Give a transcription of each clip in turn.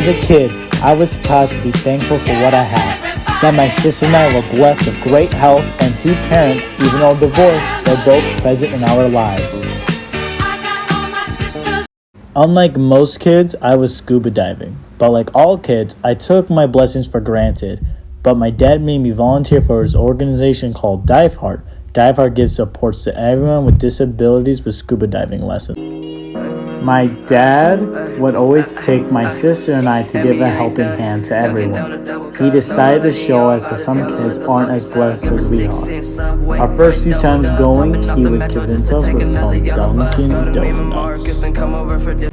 As a kid, I was taught to be thankful for what I have. That my sister and I were blessed with great health and two parents, even though divorced, were both present in our lives. Unlike most kids, I was scuba diving. But like all kids, I took my blessings for granted. But my dad made me volunteer for his organization called Dive Heart. Dive Heart gives supports to everyone with disabilities with scuba diving lessons. My dad would always take my sister and I to give a helping hand to everyone. He decided to show us that some kids aren't as blessed as we are. Our first few times going, he would convince us with some Dunkin' Donuts.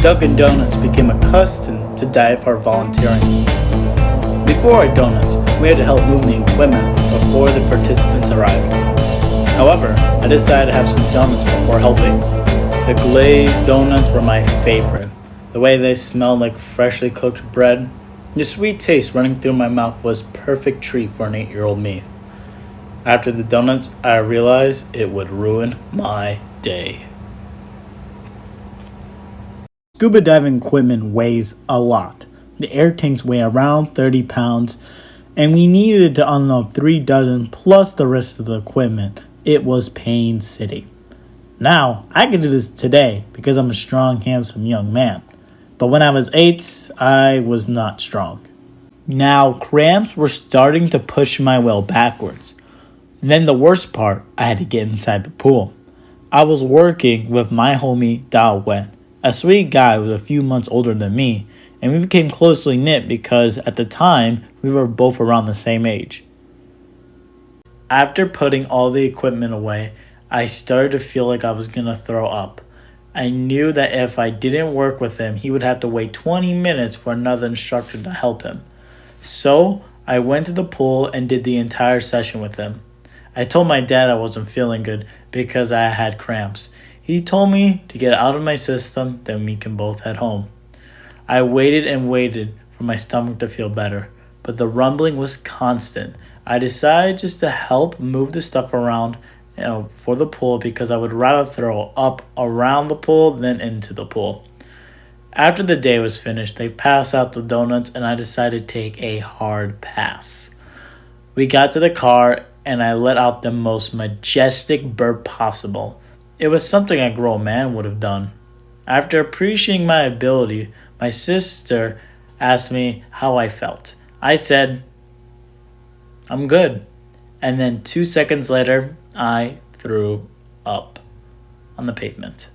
Dunkin' Donuts became accustomed to Dive Heart volunteering. Before our donuts, we had to help move the equipment before the participants arrived. However, I decided to have some donuts before helping. The glazed donuts were my favorite. The way they smelled like freshly cooked bread, the sweet taste running through my mouth was a perfect treat for an 8-year-old me. After the donuts, I realized it would ruin my day. Scuba diving equipment weighs a lot. The air tanks weigh around 30 pounds, and we needed to unload 3 dozen plus the rest of the equipment. It was Pain City. Now, I can do this today because I'm a strong, handsome young man. But when I was 8, I was not strong. Now, cramps were starting to push my will backwards. And then the worst part, I had to get inside the pool. I was working with my homie Dao Wen, a sweet guy who was a few months older than me, and we became closely knit because at the time we were both around the same age. After putting all the equipment away, I started to feel like I was gonna throw up. I knew that if I didn't work with him, he would have to wait 20 minutes for another instructor to help him. So I went to the pool and did the entire session with him. I told my dad I wasn't feeling good because I had cramps. He told me to get out of my system, then we can both head home. I waited and waited for my stomach to feel better, but the rumbling was constant. I decided just to help move the stuff around for the pool because I would rather throw up around the pool than into the pool. After the day was finished, they passed out the donuts and I decided to take a hard pass. We got to the car and I let out the most majestic burp possible. It was something a grown man would have done. After appreciating my ability, my sister asked me how I felt. I said, "I'm good." And then 2 seconds later, I threw up on the pavement.